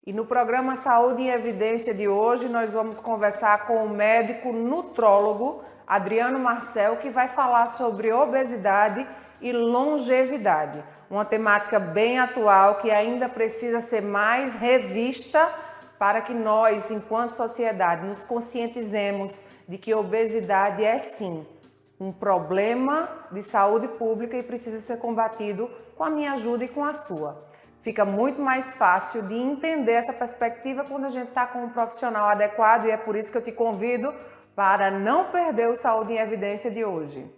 E no programa Saúde em Evidência de hoje, nós vamos conversar com o médico nutrólogo Adriano Marcel, que vai falar sobre obesidade e longevidade. Uma temática bem atual que ainda precisa ser mais revista para que nós, enquanto sociedade, nos conscientizemos de que obesidade é sim um problema de saúde pública e precisa ser combatido com a minha ajuda e com a sua. Fica muito mais fácil de entender essa perspectiva quando a gente está com um profissional adequado e é por isso que eu te convido para não perder o Saúde em Evidência de hoje.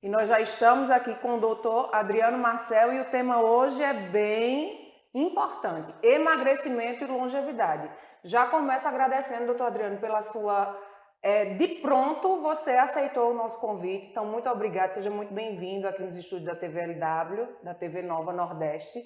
E nós já estamos aqui com o doutor Adriano Marcel e o tema hoje é bem importante, emagrecimento e longevidade. Já começo agradecendo, doutor Adriano, pela sua... de pronto você aceitou o nosso convite, então muito obrigado, seja muito bem-vindo aqui nos estúdios da TV LW, da TV Nova Nordeste.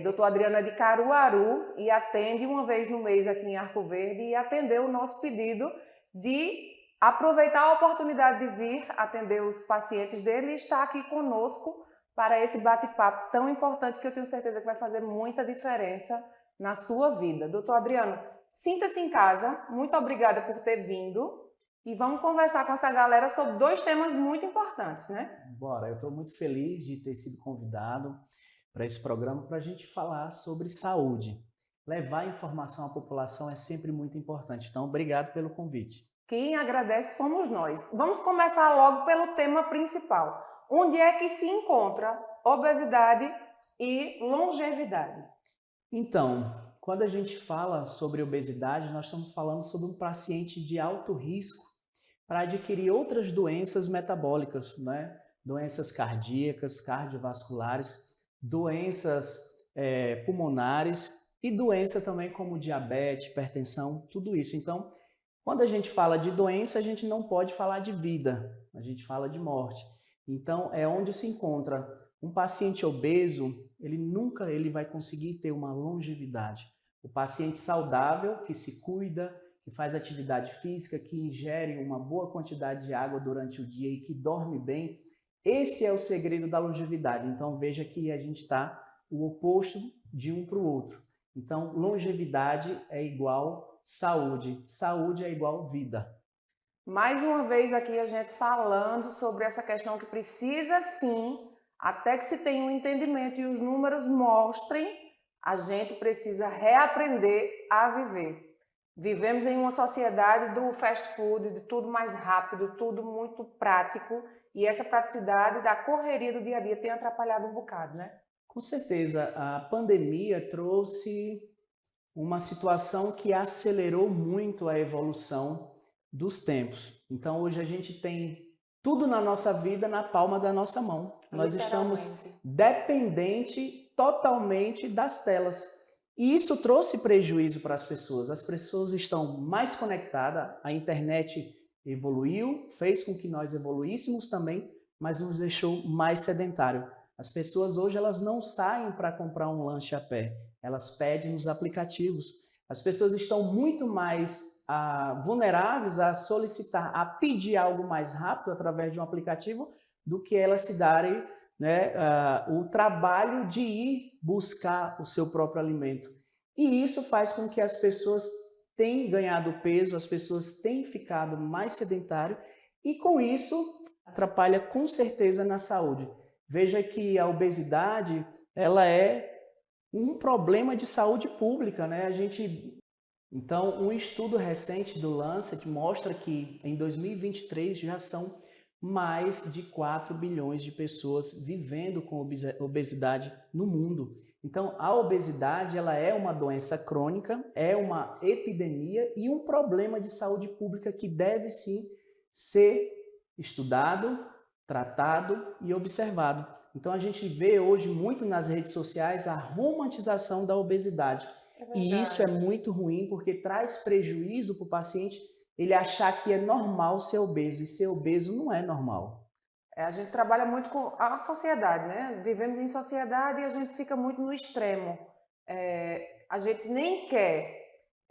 Doutor Adriano é de Caruaru e atende uma vez no mês aqui em Arco Verde e atendeu o nosso pedido de aproveitar a oportunidade de vir atender os pacientes dele e estar aqui conosco para esse bate-papo tão importante que eu tenho certeza que vai fazer muita diferença na sua vida. Doutor Adriano, sinta-se em casa, muito obrigada por ter vindo e vamos conversar com essa galera sobre dois temas muito importantes, né? Bora, eu estou muito feliz de ter sido convidado para esse programa para a gente falar sobre saúde. Levar informação à população é sempre muito importante, então obrigado pelo convite. Quem agradece somos nós. Vamos começar logo pelo tema principal. Onde é que se encontra obesidade e longevidade? Então, quando a gente fala sobre obesidade, nós estamos falando sobre um paciente de alto risco para adquirir outras doenças metabólicas, né? Doenças cardíacas, cardiovasculares, doenças pulmonares e doença também como diabetes, hipertensão, tudo isso. Então, quando a gente fala de doença, a gente não pode falar de vida, a gente fala de morte. Então, é onde se encontra um paciente obeso, ele vai conseguir ter uma longevidade. O paciente saudável, que se cuida, que faz atividade física, que ingere uma boa quantidade de água durante o dia e que dorme bem, esse é o segredo da longevidade. Então, veja que a gente está o oposto de um para o outro. Então, longevidade é igual saúde. Saúde é igual vida. Mais uma vez aqui a gente falando sobre essa questão que precisa sim, até que se tenha um entendimento e os números mostrem, a gente precisa reaprender a viver. Vivemos em uma sociedade do fast food, de tudo mais rápido, tudo muito prático, e essa praticidade da correria do dia a dia tem atrapalhado um bocado, né? Com certeza, a pandemia trouxe uma situação que acelerou muito a evolução dos tempos. Então, hoje a gente tem tudo na nossa vida na palma da nossa mão. Nós estamos dependentes totalmente das telas. E isso trouxe prejuízo para as pessoas. As pessoas estão mais conectadas, a internet evoluiu, fez com que nós evoluíssemos também, mas nos deixou mais sedentário. As pessoas hoje elas não saem para comprar um lanche a pé, elas pedem nos aplicativos. As pessoas estão muito mais vulneráveis a solicitar, a pedir algo mais rápido através de um aplicativo do que elas se darem, né, o trabalho de ir buscar o seu próprio alimento. E isso faz com que as pessoas tenham ganhado peso, as pessoas tenham ficado mais sedentárias e com isso atrapalha com certeza na saúde. Veja que a obesidade ela é um problema de saúde pública, né? Então, um estudo recente do Lancet mostra que em 2023 já são mais de 4 bilhões de pessoas vivendo com obesidade no mundo. Então, a obesidade ela é uma doença crônica, é uma epidemia e um problema de saúde pública que deve sim ser estudado, tratado e observado. Então, a gente vê hoje muito nas redes sociais a romantização da obesidade. E isso é muito ruim porque traz prejuízo para o paciente ele achar que é normal ser obeso, e ser obeso não é normal. A gente trabalha muito com a sociedade, né? Vivemos em sociedade e a gente fica muito no extremo. A gente nem quer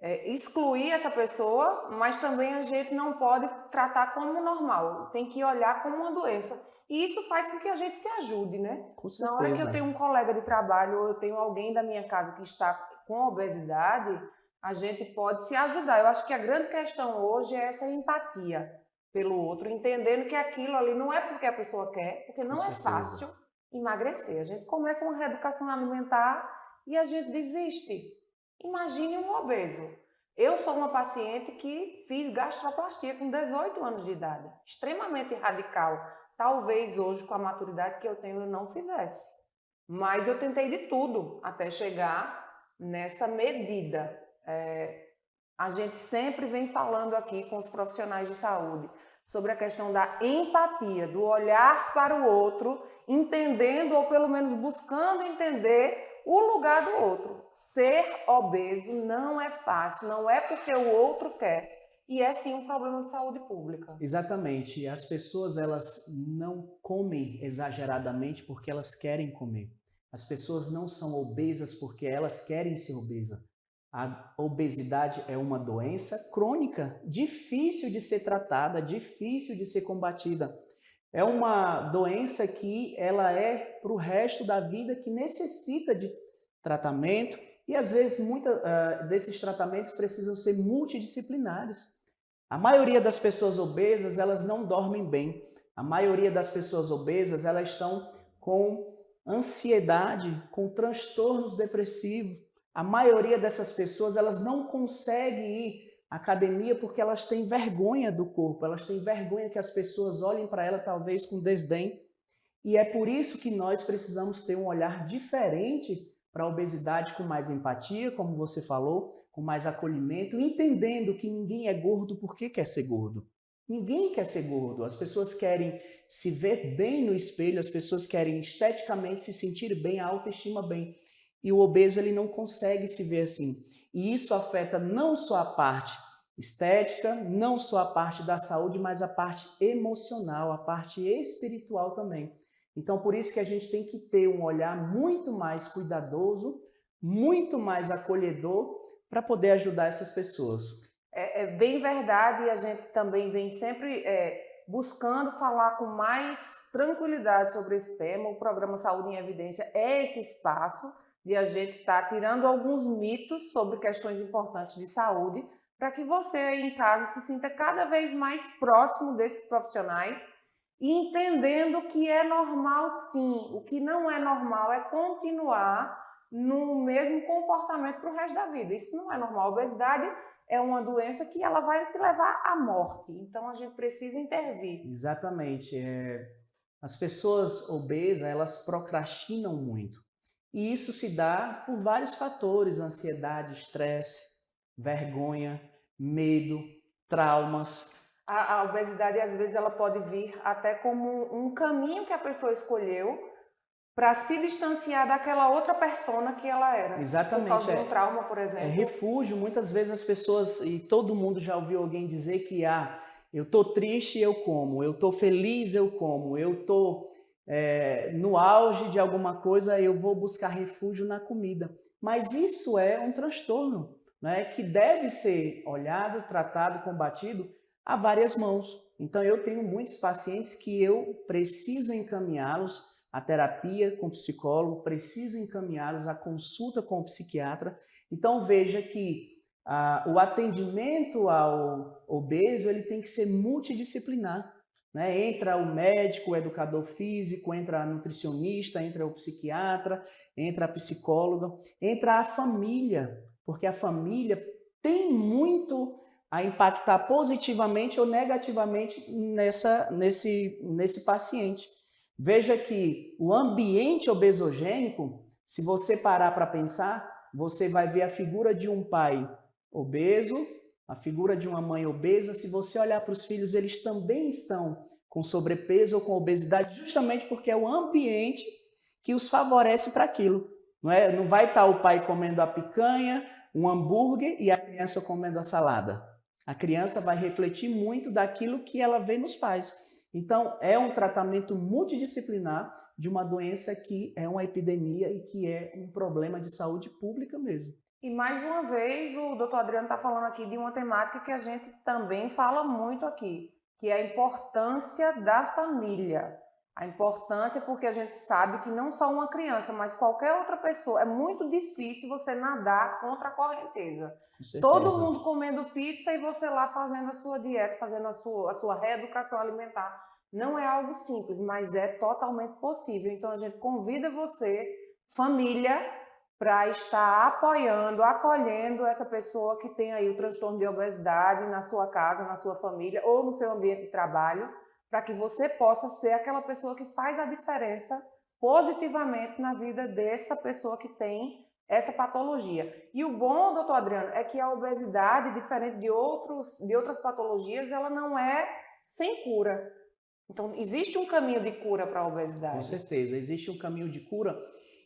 excluir essa pessoa, mas também a gente não pode tratar como normal, tem que olhar como uma doença. E isso faz com que a gente se ajude, né? Com Na hora que eu certeza. tenho um colega de trabalho ou eu tenho alguém da minha casa que está com obesidade, a gente pode se ajudar. Eu acho que a grande questão hoje é essa empatia pelo outro, entendendo que aquilo ali não é porque a pessoa quer, porque Com não é certeza. fácil emagrecer. A gente começa uma reeducação alimentar e a gente desiste. Imagine um obeso. Eu sou uma paciente que fiz gastroplastia com 18 anos de idade, extremamente radical. Talvez hoje, com a maturidade que eu tenho, eu não fizesse. Mas eu tentei de tudo até chegar nessa medida. A gente sempre vem falando aqui com os profissionais de saúde sobre a questão da empatia, do olhar para o outro, entendendo ou pelo menos buscando entender o lugar do outro. Ser obeso não é fácil, não é porque o outro quer, e é sim um problema de saúde pública. Exatamente. As pessoas, elas não comem exageradamente porque elas querem comer. As pessoas não são obesas porque elas querem ser obesas. A obesidade é uma doença crônica, difícil de ser tratada, difícil de ser combatida. É uma doença que ela é para o resto da vida, que necessita de tratamento e às vezes muitos desses tratamentos precisam ser multidisciplinares. A maioria das pessoas obesas, elas não dormem bem. A maioria das pessoas obesas, elas estão com ansiedade, com transtornos depressivos. A maioria dessas pessoas, elas não conseguem ir à academia porque elas têm vergonha do corpo, elas têm vergonha que as pessoas olhem para ela talvez com desdém. E é por isso que nós precisamos ter um olhar diferente para a obesidade, com mais empatia, como você falou, com mais acolhimento, entendendo que ninguém é gordo porque quer ser gordo. Ninguém quer ser gordo. As pessoas querem se ver bem no espelho, as pessoas querem esteticamente se sentir bem, a autoestima bem. E o obeso, ele não consegue se ver assim. E isso afeta não só a parte estética, não só a parte da saúde, mas a parte emocional, a parte espiritual também. Então, por isso que a gente tem que ter um olhar muito mais cuidadoso, muito mais acolhedor para poder ajudar essas pessoas. É bem verdade, e a gente também vem sempre buscando falar com mais tranquilidade sobre esse tema. O programa Saúde em Evidência é esse espaço de a gente estar tirando alguns mitos sobre questões importantes de saúde, para que você aí em casa se sinta cada vez mais próximo desses profissionais e entendendo que é normal sim. O que não é normal é continuar no mesmo comportamento para o resto da vida. Isso não é normal. A obesidade é uma doença que ela vai te levar à morte. Então a gente precisa intervir. Exatamente. As pessoas obesas, elas procrastinam muito. E isso se dá por vários fatores: ansiedade, estresse, vergonha, medo, traumas. A obesidade, às vezes, ela pode vir até como um caminho que a pessoa escolheu para se distanciar daquela outra persona que ela era, por Exatamente, causa de um trauma, por é exemplo. refúgio. Muitas vezes as pessoas, e todo mundo já ouviu alguém dizer que eu estou triste, eu como, eu estou feliz, eu como, eu estou no auge de alguma coisa, eu vou buscar refúgio na comida. Mas isso é um transtorno, né, que deve ser olhado, tratado, combatido a várias mãos. Então eu tenho muitos pacientes que eu preciso encaminhá-los à terapia com psicólogo, preciso encaminhá-los à consulta com o psiquiatra. Então veja que o atendimento ao obeso, ele tem que ser multidisciplinar, né? Entra o médico, o educador físico, entra a nutricionista, entra o psiquiatra, entra a psicóloga, entra a família, porque a família tem muito a impactar positivamente ou negativamente nesse paciente. Veja que o ambiente obesogênico, se você parar para pensar, você vai ver a figura de um pai obeso, a figura de uma mãe obesa. Se você olhar para os filhos, eles também estão com sobrepeso ou com obesidade, justamente porque é o ambiente que os favorece para aquilo. Não é? Não vai estar o pai comendo a picanha, um hambúrguer e a criança comendo a salada. A criança vai refletir muito daquilo que ela vê nos pais. Então, é um tratamento multidisciplinar de uma doença que é uma epidemia e que é um problema de saúde pública mesmo. E mais uma vez, o doutor Adriano está falando aqui de uma temática que a gente também fala muito aqui, que é a importância da família. A importância porque a gente sabe que não só uma criança, mas qualquer outra pessoa, é muito difícil você nadar contra a correnteza. Com certeza. Todo mundo comendo pizza e você lá fazendo a sua dieta, fazendo a sua reeducação alimentar. Não é algo simples, mas é totalmente possível. Então a gente convida você, família, para estar apoiando, acolhendo essa pessoa que tem aí o transtorno de obesidade na sua casa, na sua família ou no seu ambiente de trabalho, para que você possa ser aquela pessoa que faz a diferença positivamente na vida dessa pessoa que tem essa patologia. E o bom, doutor Adriano, é que a obesidade, diferente de outras patologias, ela não é sem cura. Então, existe um caminho de cura para a obesidade. Com certeza, existe um caminho de cura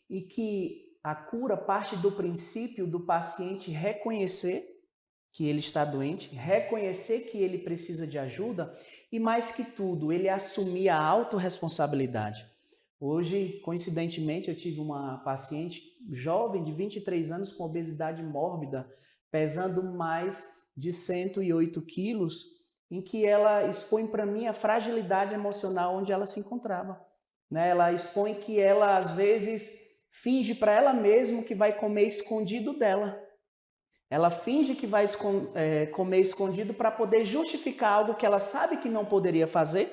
e que a cura parte do princípio do paciente reconhecer que ele está doente, reconhecer que ele precisa de ajuda e, mais que tudo, ele assumir a autorresponsabilidade. Hoje, coincidentemente, eu tive uma paciente jovem de 23 anos com obesidade mórbida, pesando mais de 108 quilos, em que ela expõe para mim a fragilidade emocional onde ela se encontrava. Ela expõe que ela, às vezes, finge para ela mesma que vai comer escondido dela. Ela finge que vai comer escondido para poder justificar algo que ela sabe que não poderia fazer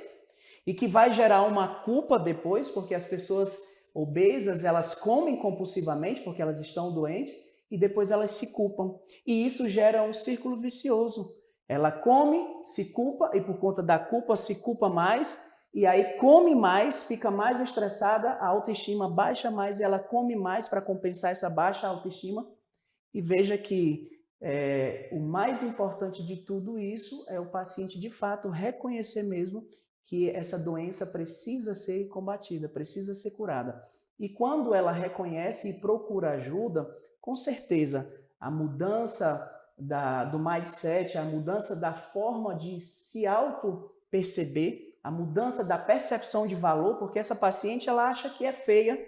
e que vai gerar uma culpa depois, porque as pessoas obesas, elas comem compulsivamente porque elas estão doentes e depois elas se culpam. E isso gera um círculo vicioso. Ela come, se culpa e por conta da culpa se culpa mais e aí come mais, fica mais estressada, a autoestima baixa mais e ela come mais para compensar essa baixa autoestima. E veja que o mais importante de tudo isso é o paciente, de fato, reconhecer mesmo que essa doença precisa ser combatida, precisa ser curada. E quando ela reconhece e procura ajuda, com certeza, a mudança do mindset, a mudança da forma de se auto-perceber, a mudança da percepção de valor, porque essa paciente ela acha que é feia,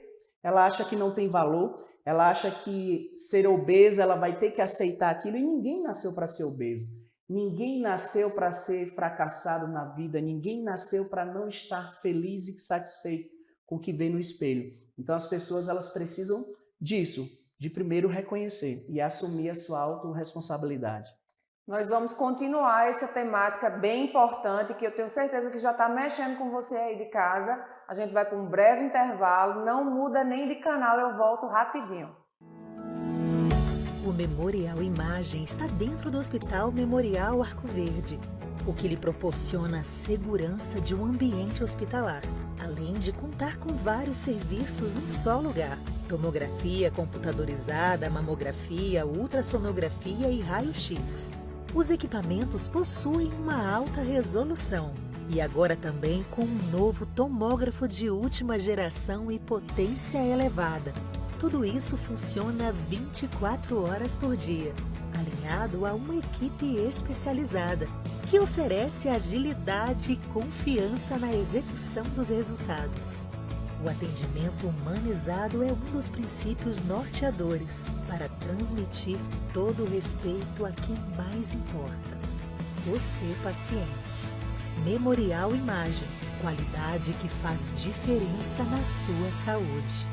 ela acha que não tem valor, ela acha que ser obesa, ela vai ter que aceitar aquilo e ninguém nasceu para ser obeso. Ninguém nasceu para ser fracassado na vida, ninguém nasceu para não estar feliz e satisfeito com o que vê no espelho. Então as pessoas elas precisam disso, de primeiro reconhecer e assumir a sua autorresponsabilidade. Nós vamos continuar essa temática bem importante, que eu tenho certeza que já está mexendo com você aí de casa. A gente vai para um breve intervalo, não muda nem de canal, eu volto rapidinho. O Memorial Imagem está dentro do Hospital Memorial Arco Verde, o que lhe proporciona a segurança de um ambiente hospitalar, além de contar com vários serviços num só lugar. Tomografia computadorizada, mamografia, ultrassonografia e raio-x. Os equipamentos possuem uma alta resolução e agora também com um novo tomógrafo de última geração e potência elevada. Tudo isso funciona 24 horas por dia, alinhado a uma equipe especializada, que oferece agilidade e confiança na execução dos resultados. O atendimento humanizado é um dos princípios norteadores para transmitir todo o respeito a quem mais importa. Você, paciente. Memorial Imagem, qualidade que faz diferença na sua saúde.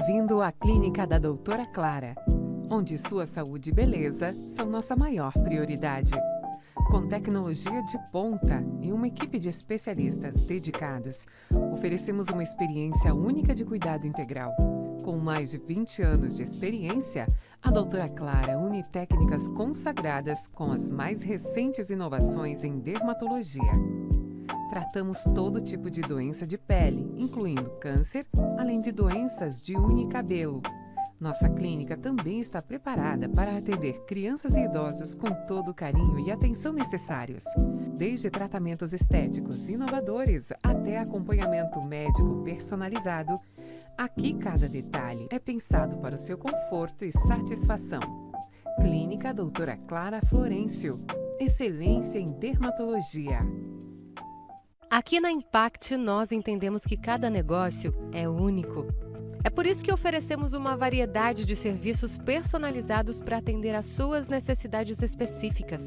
bem-vindo à Clínica da Doutora Clara, onde sua saúde e beleza são nossa maior prioridade. Com tecnologia de ponta e uma equipe de especialistas dedicados, oferecemos uma experiência única de cuidado integral. Com mais de 20 anos de experiência, a Doutora Clara une técnicas consagradas com as mais recentes inovações em dermatologia. Tratamos todo tipo de doença de pele, incluindo câncer, além de doenças de unha e cabelo. Nossa clínica também está preparada para atender crianças e idosos com todo o carinho e atenção necessários. Desde tratamentos estéticos inovadores até acompanhamento médico personalizado, aqui cada detalhe é pensado para o seu conforto e satisfação. Clínica Doutora Clara Florencio. Excelência em dermatologia. Aqui na Impact, nós entendemos que cada negócio é único. É por isso que oferecemos uma variedade de serviços personalizados para atender às suas necessidades específicas.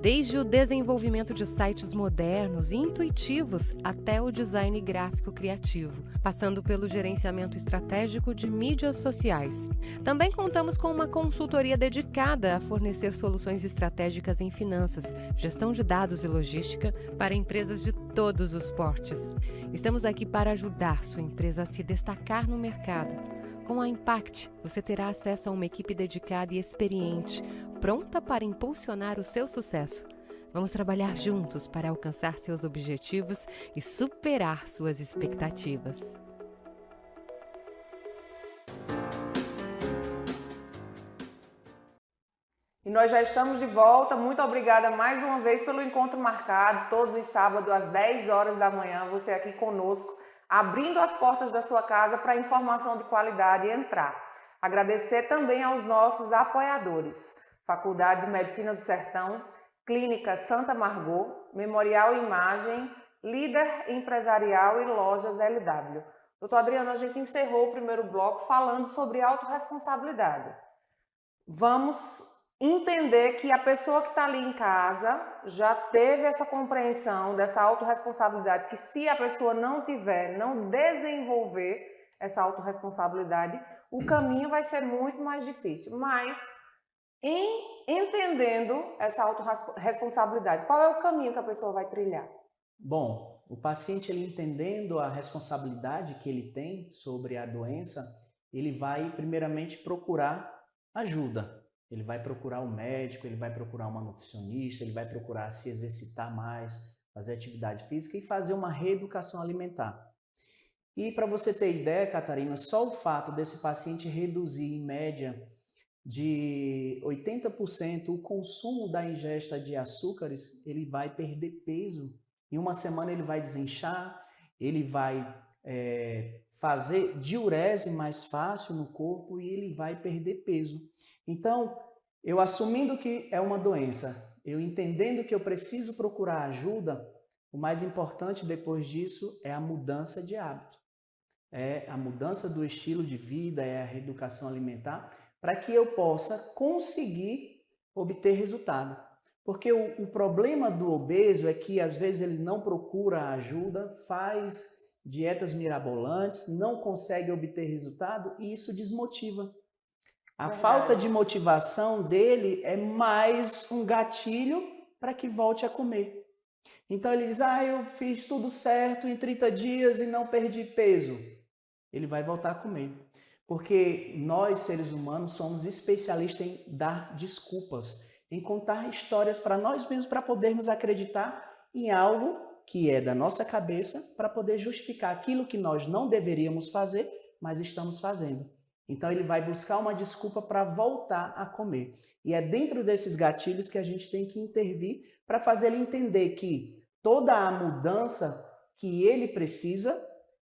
Desde o desenvolvimento de sites modernos e intuitivos até o design gráfico criativo, passando pelo gerenciamento estratégico de mídias sociais. Também contamos com uma consultoria dedicada a fornecer soluções estratégicas em finanças, gestão de dados e logística para empresas de todos os portes. Estamos aqui para ajudar sua empresa a se destacar no mercado. Com a Impact, você terá acesso a uma equipe dedicada e experiente, pronta para impulsionar o seu sucesso. Vamos trabalhar juntos para alcançar seus objetivos e superar suas expectativas. E nós já estamos de volta. Muito obrigada mais uma vez pelo encontro marcado, todos os sábados às 10 horas da manhã, você aqui conosco, abrindo as portas da sua casa para informação de qualidade entrar. Agradecer também aos nossos apoiadores, Faculdade de Medicina do Sertão, Clínica Santa Margot, Memorial Imagem, Líder Empresarial e Lojas LW. Doutor Adriano, a gente encerrou o primeiro bloco falando sobre autorresponsabilidade. Vamos entender que a pessoa que está ali em casa já teve essa compreensão dessa autorresponsabilidade, que se a pessoa não tiver, não desenvolver essa autorresponsabilidade, o caminho vai ser muito mais difícil. Mas, entendendo essa autorresponsabilidade, qual é o caminho que a pessoa vai trilhar? Bom, o paciente, ele entendendo a responsabilidade que ele tem sobre a doença, ele vai primeiramente procurar ajuda. Ele vai procurar um médico, ele vai procurar uma nutricionista, ele vai procurar se exercitar mais, fazer atividade física e fazer uma reeducação alimentar. E para você ter ideia, Catarina, só o fato desse paciente reduzir em média de 80% o consumo da ingesta de açúcares, ele vai perder peso. Em uma semana ele vai desinchar, ele vai fazer diurese mais fácil no corpo e ele vai perder peso. Então, eu assumindo que é uma doença, eu entendendo que eu preciso procurar ajuda, o mais importante depois disso é a mudança de hábito. É a mudança do estilo de vida, é a reeducação alimentar, para que eu possa conseguir obter resultado. Porque o problema do obeso é que às vezes ele não procura ajuda, faz dietas mirabolantes, não consegue obter resultado e isso desmotiva. A falta de motivação dele é mais um gatilho para que volte a comer. Então ele diz, eu fiz tudo certo em 30 dias e não perdi peso. Ele vai voltar a comer. Porque nós, seres humanos, somos especialistas em dar desculpas, em contar histórias para nós mesmos, para podermos acreditar em algo que é da nossa cabeça, para poder justificar aquilo que nós não deveríamos fazer, mas estamos fazendo. Então ele vai buscar uma desculpa para voltar a comer. E é dentro desses gatilhos que a gente tem que intervir para fazer ele entender que toda a mudança que ele precisa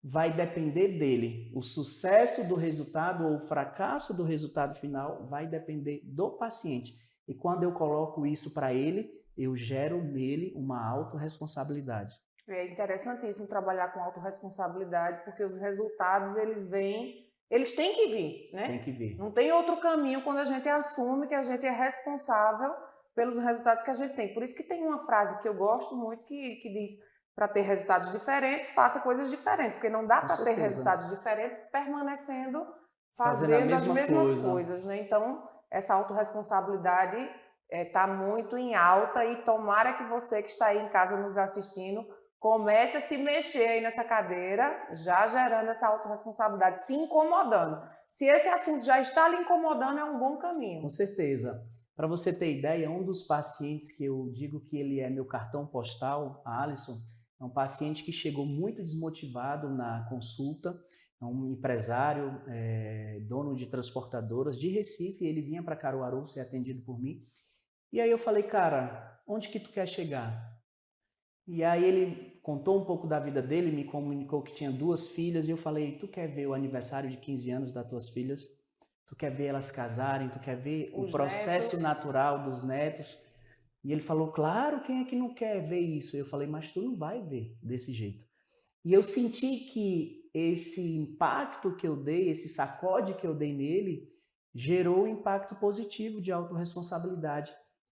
vai depender dele. O sucesso do resultado ou o fracasso do resultado final vai depender do paciente. E quando eu coloco isso para ele, eu gero nele uma autorresponsabilidade. É interessantíssimo trabalhar com autorresponsabilidade, porque os resultados, eles têm que vir, né? Tem que vir. Não tem outro caminho quando a gente assume que a gente é responsável pelos resultados que a gente tem. Por isso que tem uma frase que eu gosto muito que diz, para ter resultados diferentes, faça coisas diferentes, porque não dá para ter resultados diferentes permanecendo fazendo as mesmas coisa. coisas, né? Então, essa autorresponsabilidade está muito em alta e tomara que você que está aí em casa nos assistindo comece a se mexer aí nessa cadeira, já gerando essa autorresponsabilidade, se incomodando. Se esse assunto já está lhe incomodando, é um bom caminho. Com certeza. Para você ter ideia, um dos pacientes que eu digo que ele é meu cartão postal, a Alisson, é um paciente que chegou muito desmotivado na consulta, é um empresário, dono de transportadoras de Recife, ele vinha para Caruaru ser atendido por mim. E aí eu falei, cara, onde que tu quer chegar? E aí ele contou um pouco da vida dele, me comunicou que tinha 2 filhas, e eu falei, tu quer ver o aniversário de 15 anos das tuas filhas? Tu quer ver elas casarem? Tu quer ver o processo natural dos netos? E ele falou, claro, quem é que não quer ver isso? Eu falei, mas tu não vai ver desse jeito. E eu senti que esse impacto que eu dei, esse sacode que eu dei nele, gerou um impacto positivo de autorresponsabilidade.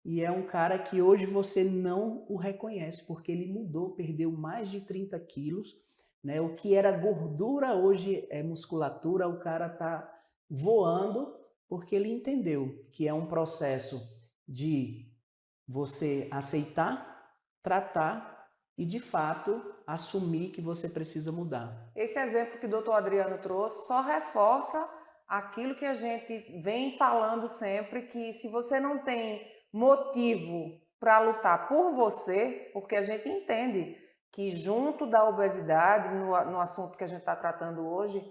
E é um cara que hoje você não o reconhece, porque ele mudou, perdeu mais de 30 quilos, né? O que era gordura hoje é musculatura, o cara está voando, porque ele entendeu que é um processo de você aceitar, tratar e, de fato, assumir que você precisa mudar. Esse exemplo que o doutor Adriano trouxe só reforça aquilo que a gente vem falando sempre, que se você não tem motivo para lutar por você, porque a gente entende que junto da obesidade, no assunto que a gente está tratando hoje,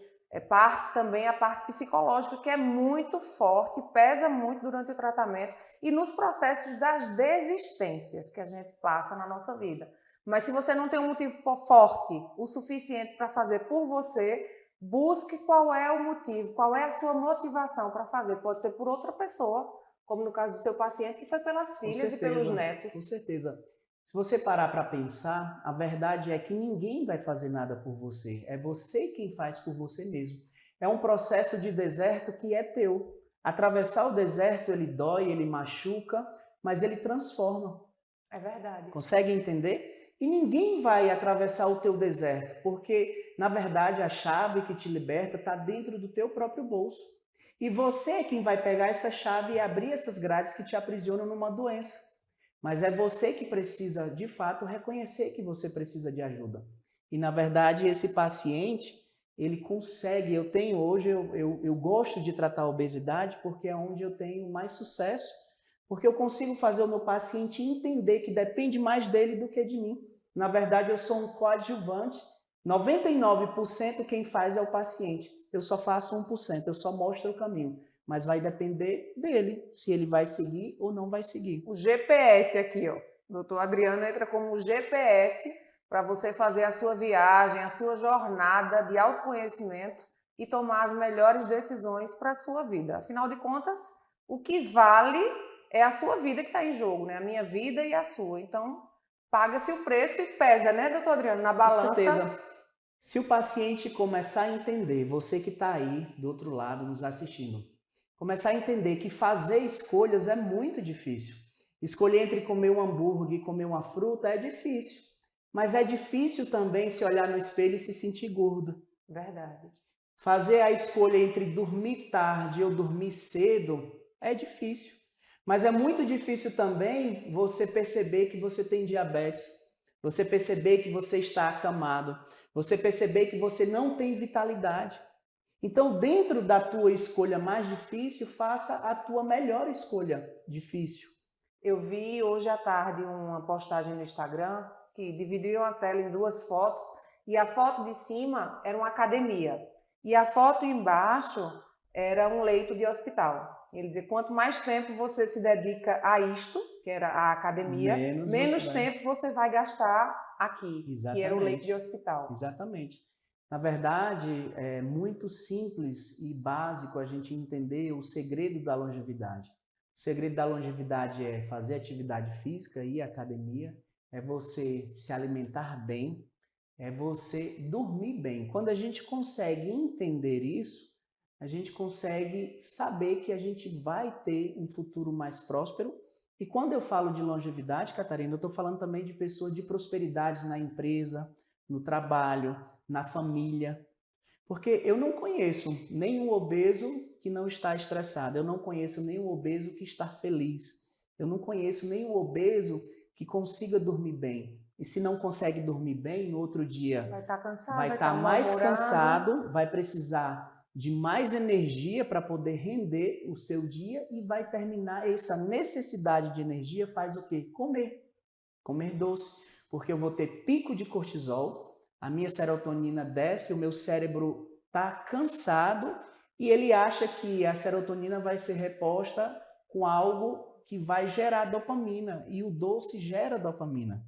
parte também a parte psicológica, que é muito forte, pesa muito durante o tratamento e nos processos das desistências que a gente passa na nossa vida. Mas se você não tem um motivo forte o suficiente para fazer por você, busque qual é o motivo, qual é a sua motivação para fazer. Pode ser por outra pessoa, como no caso do seu paciente, que foi pelas filhas e pelos netos. Com certeza. Se você parar para pensar, a verdade é que ninguém vai fazer nada por você. É você quem faz por você mesmo. É um processo de deserto que é teu. Atravessar o deserto, ele dói, ele machuca, mas ele transforma. É verdade. Consegue entender? E ninguém vai atravessar o teu deserto, porque, na verdade, a chave que te liberta está dentro do teu próprio bolso. E você é quem vai pegar essa chave e abrir essas grades que te aprisionam numa doença. Mas é você que precisa, de fato, reconhecer que você precisa de ajuda. E, na verdade, esse paciente, ele consegue. Eu tenho hoje, eu gosto de tratar a obesidade porque é onde eu tenho mais sucesso, porque eu consigo fazer o meu paciente entender que depende mais dele do que de mim. Na verdade, eu sou um coadjuvante. 99% quem faz é o paciente. Eu só faço 1%, eu só mostro o caminho. Mas vai depender dele, se ele vai seguir ou não vai seguir. O GPS aqui, ó. O doutor Adriano entra como o GPS para você fazer a sua viagem, a sua jornada de autoconhecimento e tomar as melhores decisões para a sua vida. Afinal de contas, o que vale é a sua vida que está em jogo, né? A minha vida e a sua. Então, paga-se o preço e pesa, né, doutor Adriano, na balança. Com certeza. Se o paciente começar a entender, você que está aí do outro lado nos assistindo, começar a entender que fazer escolhas é muito difícil. Escolher entre comer um hambúrguer e comer uma fruta é difícil. Mas é difícil também se olhar no espelho e se sentir gordo. Verdade. Fazer a escolha entre dormir tarde ou dormir cedo é difícil. Mas é muito difícil também você perceber que você tem diabetes, você perceber que você está acamado, você perceber que você não tem vitalidade. Então, dentro da tua escolha mais difícil, faça a tua melhor escolha difícil. Eu vi hoje à tarde uma postagem no Instagram que dividiram a tela em 2 fotos e a foto de cima era uma academia e a foto embaixo era um leito de hospital. Ele dizia, quanto mais tempo você se dedica a isto, que era a academia, menos tempo você vai gastar aqui, que era o leito de hospital. Exatamente. Na verdade, é muito simples e básico a gente entender o segredo da longevidade. O segredo da longevidade é fazer atividade física, ir à academia, é você se alimentar bem, é você dormir bem. Quando a gente consegue entender isso, a gente consegue saber que a gente vai ter um futuro mais próspero. E quando eu falo de longevidade, Catarina, eu estou falando também de pessoas de prosperidade na empresa, no trabalho, na família. Porque eu não conheço nenhum obeso que não está estressado, eu não conheço nenhum obeso que está feliz, eu não conheço nenhum obeso que consiga dormir bem. E se não consegue dormir bem, no outro dia Vai estar cansado, vai estar mais cansado, vai precisar de mais energia para poder render o seu dia e vai terminar essa necessidade de energia faz o quê? Comer doce, porque eu vou ter pico de cortisol, a minha serotonina desce, o meu cérebro está cansado e ele acha que a serotonina vai ser reposta com algo que vai gerar dopamina e o doce gera dopamina.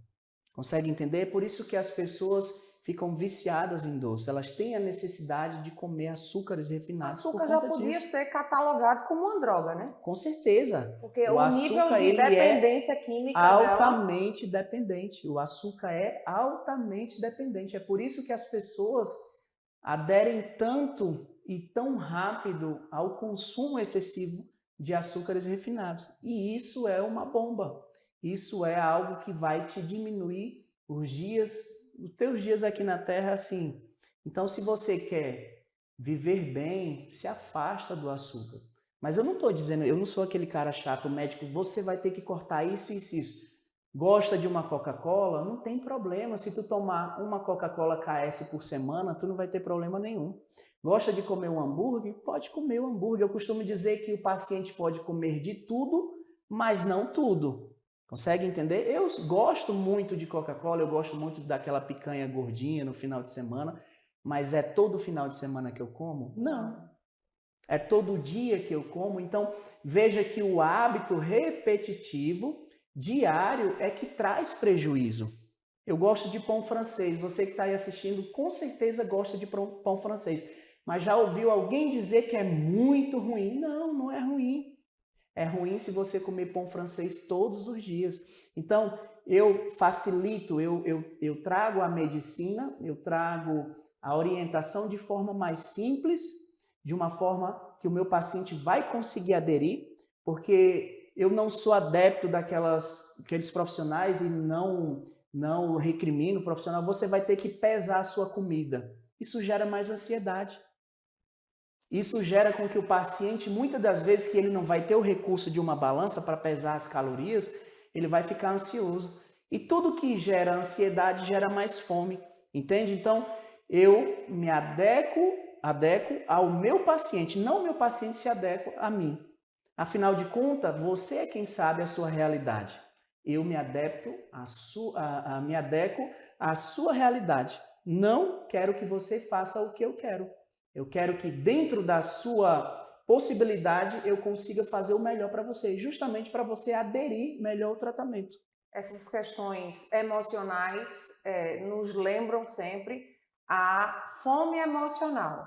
Consegue entender? É por isso que as pessoas ficam viciadas em doce. Elas têm a necessidade de comer açúcares refinados. Açúcar já podia ser catalogado como uma droga, né? Com certeza. Porque o nível de dependência química altamente dependente. O açúcar é altamente dependente. É por isso que as pessoas aderem tanto e tão rápido ao consumo excessivo de açúcares refinados. E isso é uma bomba. Isso é algo que vai te diminuir os teus dias aqui na Terra, assim. Então, se você quer viver bem, se afasta do açúcar. Mas eu não estou dizendo, eu não sou aquele cara chato, médico, você vai ter que cortar isso e isso. Gosta de uma Coca-Cola? Não tem problema. Se tu tomar uma Coca-Cola KS por semana, tu não vai ter problema nenhum. Gosta de comer um hambúrguer? Pode comer um hambúrguer. Eu costumo dizer que o paciente pode comer de tudo, mas não tudo. Consegue entender? Eu gosto muito de Coca-Cola, eu gosto muito daquela picanha gordinha no final de semana, mas é todo final de semana que eu como? Não. É todo dia que eu como. Então, veja que o hábito repetitivo, diário, é que traz prejuízo. Eu gosto de pão francês. Você que está aí assistindo, com certeza gosta de pão francês. Mas já ouviu alguém dizer que é muito ruim? Não, não é ruim. É ruim se você comer pão francês todos os dias. Então, eu facilito, eu trago a medicina, eu trago a orientação de forma mais simples, de uma forma que o meu paciente vai conseguir aderir, porque eu não sou adepto daqueles profissionais e não recrimino o profissional. Você vai ter que pesar a sua comida. Isso gera mais ansiedade. Isso gera com que o paciente, muitas das vezes que ele não vai ter o recurso de uma balança para pesar as calorias, ele vai ficar ansioso. E tudo que gera ansiedade gera mais fome, entende? Então, eu me adequo ao meu paciente, não o meu paciente se adequa a mim. Afinal de contas, você é quem sabe a sua realidade. Eu me adequo à sua realidade. Não quero que você faça o que eu quero. Eu quero que dentro da sua possibilidade eu consiga fazer o melhor para você, justamente para você aderir melhor ao tratamento. Essas questões emocionais nos lembram sempre a fome emocional.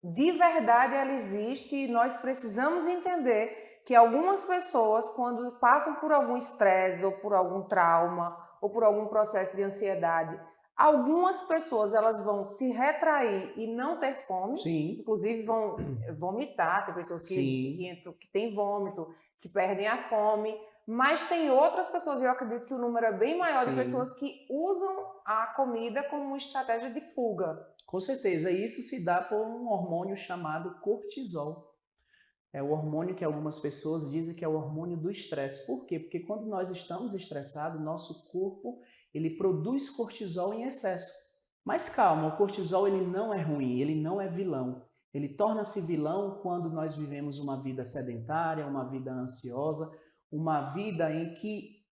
De verdade ela existe e nós precisamos entender que algumas pessoas, quando passam por algum estresse ou por algum trauma ou por algum processo de ansiedade, algumas pessoas elas vão se retrair e não ter fome, Sim. Inclusive vão vomitar, tem pessoas que têm vômito, que perdem a fome, mas tem outras pessoas, eu acredito que o número é bem maior, de pessoas que usam a comida como uma estratégia de fuga. Com certeza, e isso se dá por um hormônio chamado cortisol. É o hormônio que algumas pessoas dizem que é o hormônio do estresse. Por quê? Porque quando nós estamos estressados, nosso corpo ele produz cortisol em excesso. Mas calma, o cortisol ele não é ruim, ele não é vilão. Ele torna-se vilão quando nós vivemos uma vida sedentária, uma vida ansiosa, uma vida em que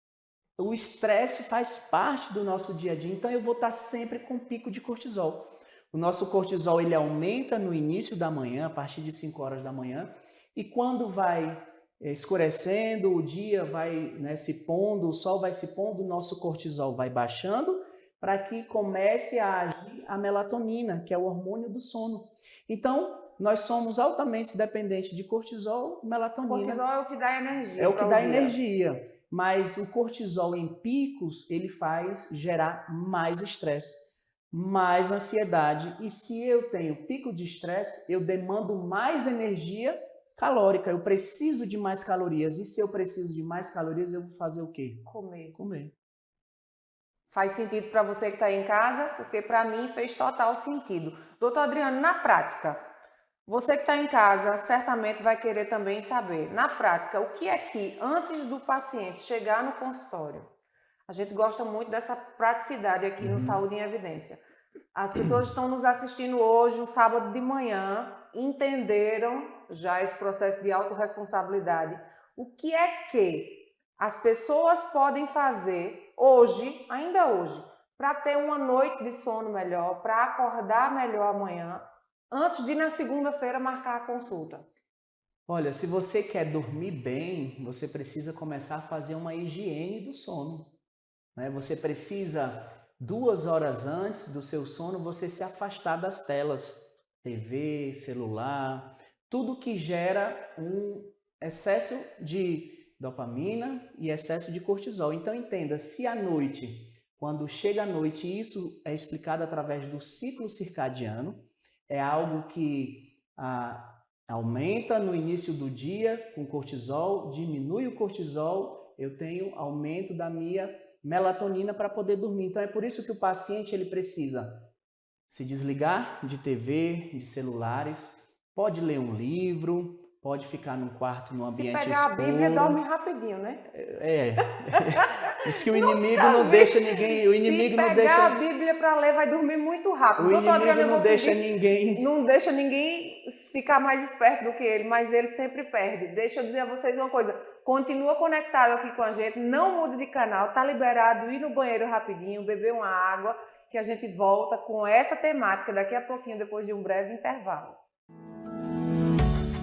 o estresse faz parte do nosso dia a dia. Então eu vou estar sempre com pico de cortisol. O nosso cortisol ele aumenta no início da manhã, a partir de 5 horas da manhã, e quando vai escurecendo, o dia vai se pondo, o sol vai se pondo, o nosso cortisol vai baixando para que comece a agir a melatonina, que é o hormônio do sono. Então, nós somos altamente dependentes de cortisol e melatonina. O cortisol é o que dá energia. É o que dá energia, mas o cortisol em picos, ele faz gerar mais estresse, mais ansiedade. E se eu tenho pico de estresse, eu demando mais energia calórica, eu preciso de mais calorias. E se eu preciso de mais calorias, eu vou fazer o quê? Comer. Faz sentido para você que está em casa? Porque para mim fez total sentido. Doutor Adriano, na prática, você que está em casa certamente vai querer também saber, na prática, o que é que antes do paciente chegar no consultório, a gente gosta muito dessa praticidade aqui no Saúde em Evidência. As pessoas estão nos assistindo hoje, um sábado de manhã, entenderam já esse processo de autorresponsabilidade. O que é que as pessoas podem fazer hoje, ainda hoje, para ter uma noite de sono melhor, para acordar melhor amanhã, antes de na segunda-feira marcar a consulta? Olha, se você quer dormir bem, você precisa começar a fazer uma higiene do sono, né? Você precisa, 2 horas antes do seu sono, você se afastar das telas, TV, celular, tudo que gera um excesso de dopamina e excesso de cortisol. Então entenda, se à noite, quando chega a noite, isso é explicado através do ciclo circadiano, é algo que aumenta no início do dia com cortisol, diminui o cortisol, eu tenho aumento da minha melatonina para poder dormir. Então é por isso que o paciente ele precisa se desligar de TV, de celulares, pode ler um livro, pode ficar num quarto, num ambiente escuro. Se pegar a Bíblia, dorme rapidinho, né? Diz que o inimigo não deixa ninguém... O inimigo não deixa... Se pegar a Bíblia para ler, vai dormir muito rápido. O inimigo não deixa ninguém... Não deixa ninguém ficar mais esperto do que ele, mas ele sempre perde. Deixa eu dizer a vocês uma coisa. Continua conectado aqui com a gente, não mude de canal, tá liberado, ir no banheiro rapidinho, beber uma água, que a gente volta com essa temática daqui a pouquinho, depois de um breve intervalo.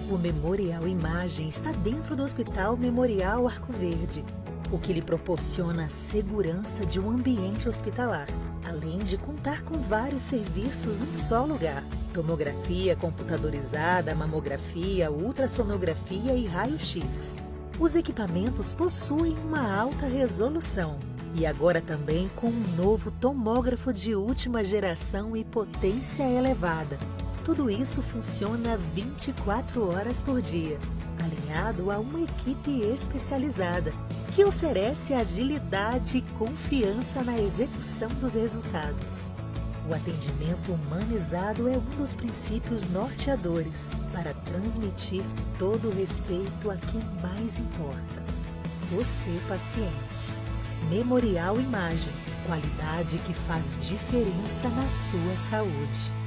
O Memorial Imagem está dentro do Hospital Memorial Arco Verde, o que lhe proporciona a segurança de um ambiente hospitalar, além de contar com vários serviços num só lugar: tomografia computadorizada, mamografia, ultrassonografia e raio-x. Os equipamentos possuem uma alta resolução e agora também com um novo tomógrafo de última geração e potência elevada. Tudo isso funciona 24 horas por dia, alinhado a uma equipe especializada, que oferece agilidade e confiança na execução dos resultados. O atendimento humanizado é um dos princípios norteadores para transmitir todo o respeito a quem mais importa: você, paciente. Memorial Imagem, qualidade que faz diferença na sua saúde.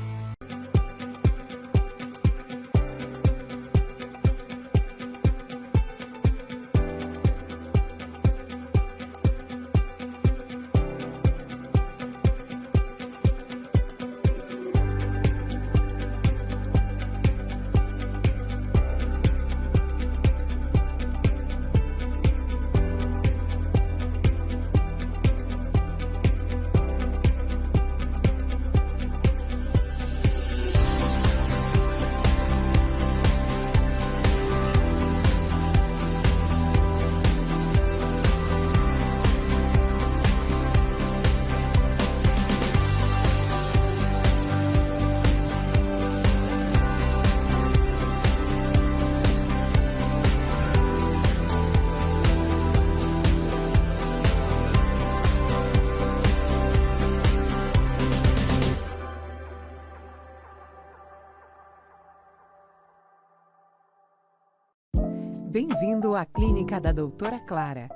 Bem-vindo à Clínica da Doutora Clara,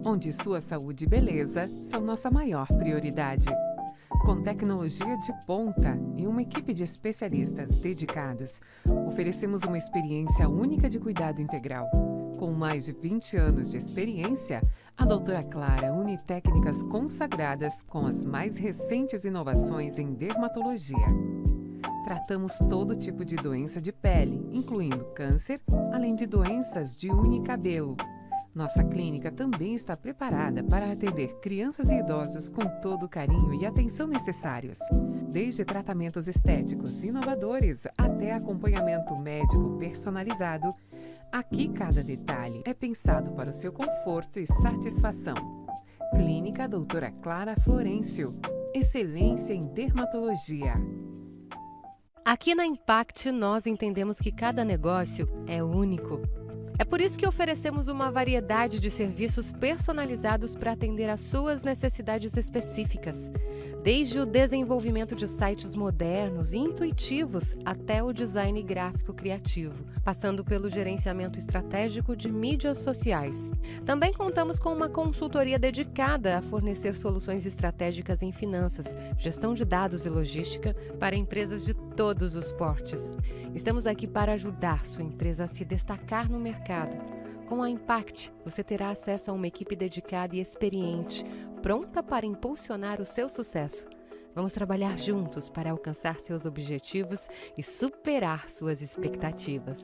onde sua saúde e beleza são nossa maior prioridade. Com tecnologia de ponta e uma equipe de especialistas dedicados, oferecemos uma experiência única de cuidado integral. Com mais de 20 anos de experiência, a Doutora Clara une técnicas consagradas com as mais recentes inovações em dermatologia. Tratamos todo tipo de doença de pele, incluindo câncer, além de doenças de unha e cabelo. Nossa clínica também está preparada para atender crianças e idosos com todo o carinho e atenção necessários. Desde tratamentos estéticos inovadores até acompanhamento médico personalizado, aqui cada detalhe é pensado para o seu conforto e satisfação. Clínica Doutora Clara Florencio. Excelência em dermatologia. Aqui na Impact, nós entendemos que cada negócio é único. É por isso que oferecemos uma variedade de serviços personalizados para atender às suas necessidades específicas. Desde o desenvolvimento de sites modernos e intuitivos até o design gráfico criativo, passando pelo gerenciamento estratégico de mídias sociais. Também contamos com uma consultoria dedicada a fornecer soluções estratégicas em finanças, gestão de dados e logística para empresas de todos os portes. Estamos aqui para ajudar sua empresa a se destacar no mercado. Com a Impact, você terá acesso a uma equipe dedicada e experiente, pronta para impulsionar o seu sucesso. Vamos trabalhar juntos para alcançar seus objetivos e superar suas expectativas.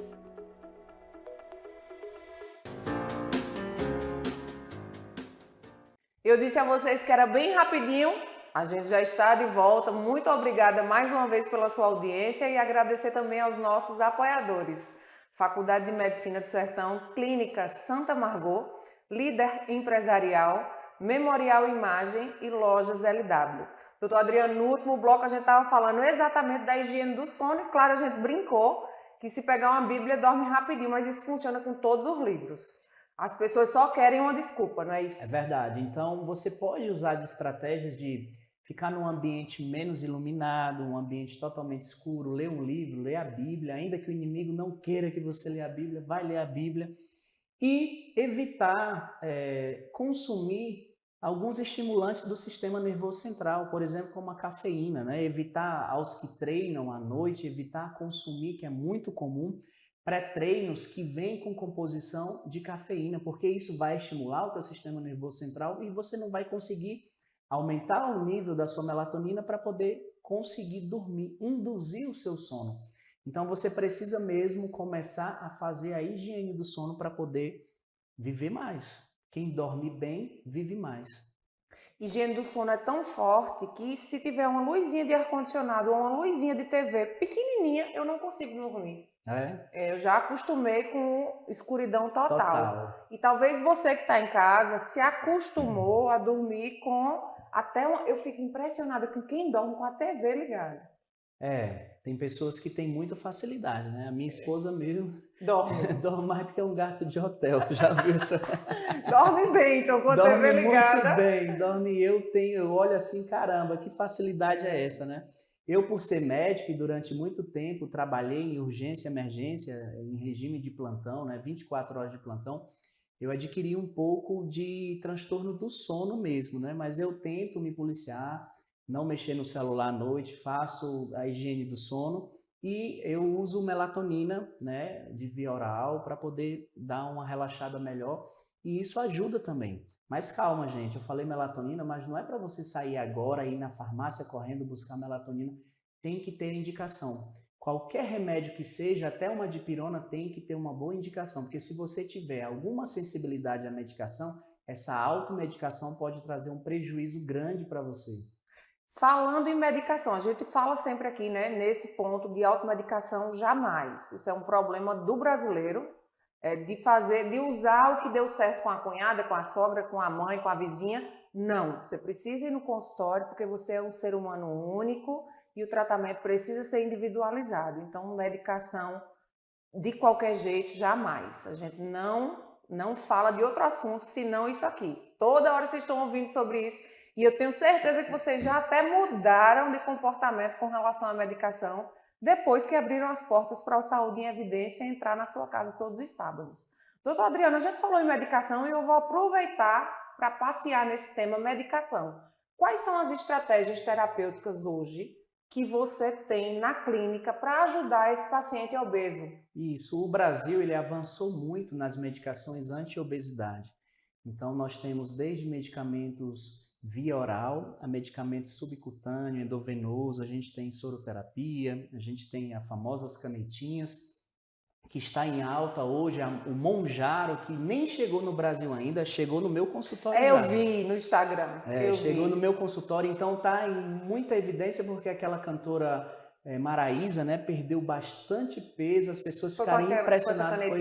Eu disse a vocês que era bem rapidinho, a gente já está de volta. Muito obrigada mais uma vez pela sua audiência e agradecer também aos nossos apoiadores. Faculdade de Medicina do Sertão, Clínica Santa Margot, Líder Empresarial, Memorial Imagem e Lojas LW. Doutor Adriano, no último bloco a gente estava falando exatamente da higiene do sono e claro, a gente brincou que se pegar uma Bíblia dorme rapidinho, mas isso funciona com todos os livros. As pessoas só querem uma desculpa, não é isso? É verdade. Então você pode usar de estratégias de ficar num ambiente menos iluminado, um ambiente totalmente escuro, ler um livro, ler a Bíblia, ainda que o inimigo não queira que você leia a Bíblia, vai ler a Bíblia e evitar consumir alguns estimulantes do sistema nervoso central, por exemplo, como a cafeína, né? Evitar aos que treinam à noite, evitar consumir, que é muito comum, pré-treinos que vêm com composição de cafeína, porque isso vai estimular o teu sistema nervoso central e você não vai conseguir aumentar o nível da sua melatonina para poder conseguir dormir, induzir o seu sono. Então você precisa mesmo começar a fazer a higiene do sono para poder viver mais. Quem dorme bem, vive mais. Higiene do sono é tão forte que se tiver uma luzinha de ar-condicionado ou uma luzinha de TV pequenininha, eu não consigo dormir. Eu já acostumei com escuridão total. E talvez você que está em casa se acostumou a dormir com eu fico impressionada com quem dorme com a TV ligada. Tem pessoas que têm muita facilidade, né? A minha esposa mesmo dorme mais do que um gato de hotel, tu já viu essa? Dorme bem, então com a TV ligada. Dorme muito bem, dorme. Eu olho assim, caramba, que facilidade é essa, né? Eu, por ser médico e durante muito tempo trabalhei em urgência e emergência, em regime de plantão, né? 24 horas de plantão, eu adquiri um pouco de transtorno do sono mesmo, né? Mas eu tento me policiar, não mexer no celular à noite, faço a higiene do sono e eu uso melatonina, né, de via oral para poder dar uma relaxada melhor e isso ajuda também. Mas calma, gente, eu falei melatonina, mas não é para você sair agora e ir na farmácia correndo buscar melatonina, tem que ter indicação. Qualquer remédio que seja, até uma dipirona tem que ter uma boa indicação, porque se você tiver alguma sensibilidade à medicação, essa automedicação pode trazer um prejuízo grande para você. Falando em medicação, a gente fala sempre aqui, né, nesse ponto de automedicação, jamais. Isso é um problema do brasileiro, de usar o que deu certo com a cunhada, com a sogra, com a mãe, com a vizinha. Não, você precisa ir no consultório porque você é um ser humano único e o tratamento precisa ser individualizado. Então, medicação de qualquer jeito, jamais. A gente não fala de outro assunto senão isso aqui. Toda hora vocês estão ouvindo sobre isso. E eu tenho certeza que vocês já até mudaram de comportamento com relação à medicação depois que abriram as portas para o Saúde em Evidência entrar na sua casa todos os sábados. Doutor Adriano, a gente falou em medicação e eu vou aproveitar para passear nesse tema medicação. Quais são as estratégias terapêuticas hoje que você tem na clínica para ajudar esse paciente obeso? Isso, o Brasil ele avançou muito nas medicações anti-obesidade. Então nós temos desde medicamentos via oral, a medicamento subcutâneo, endovenoso, a gente tem soroterapia, a gente tem as famosas canetinhas, que está em alta hoje, o Mounjaro, que nem chegou no Brasil ainda, chegou no meu consultório. Eu vi no Instagram. Chegou no meu consultório, então está em muita evidência porque aquela cantora Maraísa, né, perdeu bastante peso, as pessoas ficaram impressionadas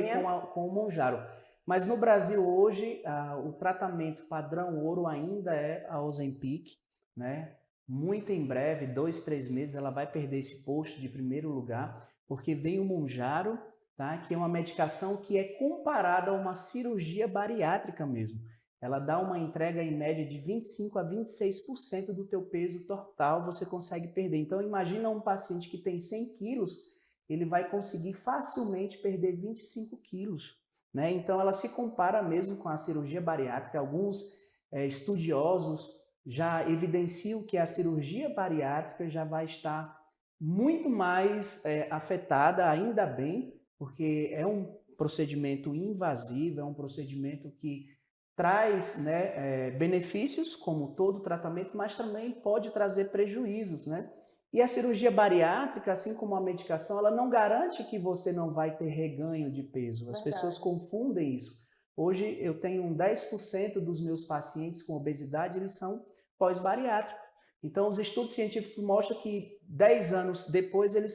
com o Mounjaro. Mas no Brasil hoje, o tratamento padrão ouro ainda é a Ozempic, né? Muito em breve, 2, 3 meses, ela vai perder esse posto de primeiro lugar, porque vem o Mounjaro tá? Que é uma medicação que é comparada a uma cirurgia bariátrica mesmo. Ela dá uma entrega em média de 25 a 26% do teu peso total, você consegue perder. Então imagina um paciente que tem 100 quilos, ele vai conseguir facilmente perder 25 quilos. Né? Então ela se compara mesmo com a cirurgia bariátrica. Alguns estudiosos já evidenciam que a cirurgia bariátrica já vai estar muito mais afetada, ainda bem, porque é um procedimento invasivo, é um procedimento que traz, né, benefícios, como todo tratamento, mas também pode trazer prejuízos, né? E a cirurgia bariátrica, assim como a medicação, ela não garante que você não vai ter reganho de peso. As pessoas confundem isso. Hoje eu tenho 10% dos meus pacientes com obesidade, eles são pós-bariátricos. Então os estudos científicos mostram que 10 anos depois eles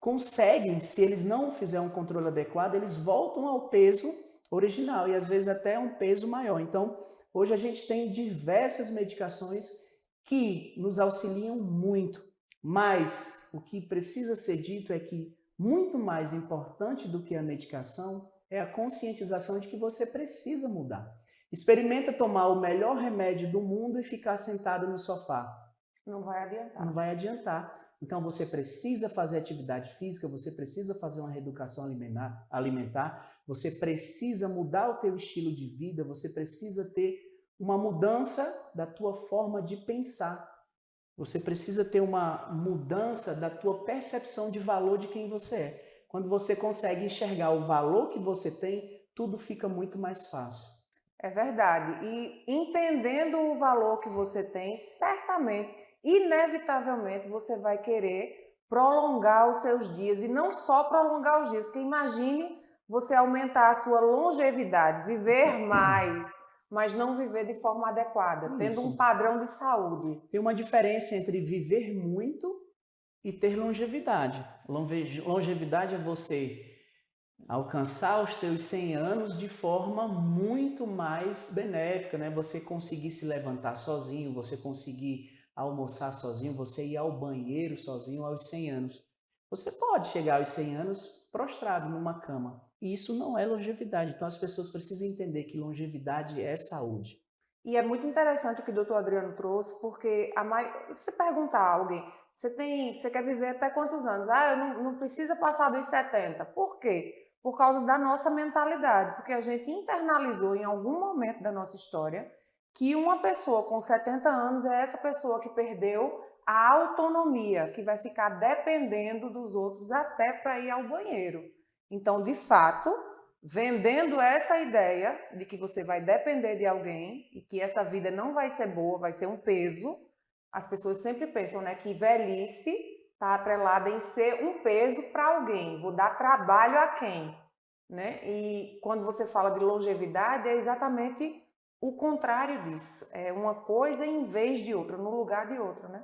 conseguem, se eles não fizerem um controle adequado, eles voltam ao peso original e às vezes até um peso maior. Então, hoje a gente tem diversas medicações que nos auxiliam muito, mas o que precisa ser dito é que muito mais importante do que a medicação é a conscientização de que você precisa mudar. Experimenta tomar o melhor remédio do mundo e ficar sentado no sofá. Não vai adiantar. Não vai adiantar. Então você precisa fazer atividade física, você precisa fazer uma reeducação alimentar, você precisa mudar o teu estilo de vida, você precisa ter uma mudança da tua forma de pensar. Você precisa ter uma mudança da tua percepção de valor de quem você é. Quando você consegue enxergar o valor que você tem, tudo fica muito mais fácil. É verdade. E entendendo o valor que você tem, certamente, inevitavelmente, você vai querer prolongar os seus dias. E não só prolongar os dias, porque imagine você aumentar a sua longevidade, viver mais, mas não viver de forma adequada, tendo um padrão de saúde. Tem uma diferença entre viver muito e ter longevidade. Longevidade é você alcançar os teus 100 anos de forma muito mais benéfica, né? Você conseguir se levantar sozinho, você conseguir almoçar sozinho, você ir ao banheiro sozinho aos 100 anos. Você pode chegar aos 100 anos prostrado numa cama. E isso não é longevidade. Então as pessoas precisam entender que longevidade é saúde. E é muito interessante o que o doutor Adriano trouxe, porque se perguntar a alguém, você quer viver até quantos anos? Eu não precisa passar dos 70. Por quê? Por causa da nossa mentalidade, porque a gente internalizou em algum momento da nossa história que uma pessoa com 70 anos é essa pessoa que perdeu a autonomia, que vai ficar dependendo dos outros até para ir ao banheiro. Então, de fato, vendendo essa ideia de que você vai depender de alguém e que essa vida não vai ser boa, vai ser um peso, as pessoas sempre pensam, né, que velhice está atrelada em ser um peso para alguém, vou dar trabalho a quem? Né? E quando você fala de longevidade, é exatamente o contrário disso. É uma coisa em vez de outra, no lugar de outra. Né?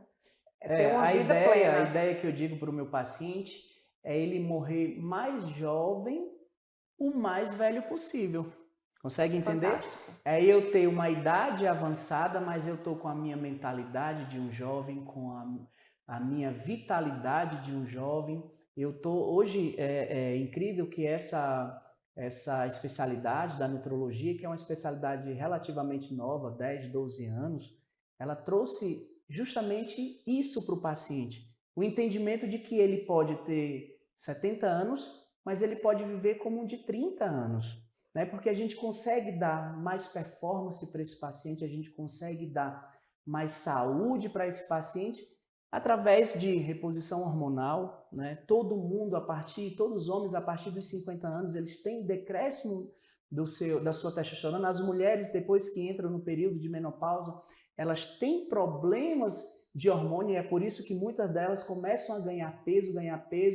É ter uma vida plena. A ideia que eu digo para o meu paciente é ele morrer mais jovem, o mais velho possível. Consegue entender? Fantástico. É eu ter uma idade avançada, mas eu estou com a minha mentalidade de um jovem, com a minha vitalidade de um jovem. Hoje é incrível que essa especialidade da nutrologia, que é uma especialidade relativamente nova, 10, 12 anos, ela trouxe justamente isso para o paciente. O entendimento de que ele pode ter 70 anos, mas ele pode viver como um de 30 anos. Né? Porque a gente consegue dar mais performance para esse paciente, a gente consegue dar mais saúde para esse paciente através de reposição hormonal. Né? Todos os homens a partir dos 50 anos, eles têm decréscimo da sua testosterona. As mulheres, depois que entram no período de menopausa, elas têm problemas de hormônio e é por isso que muitas delas começam a ganhar peso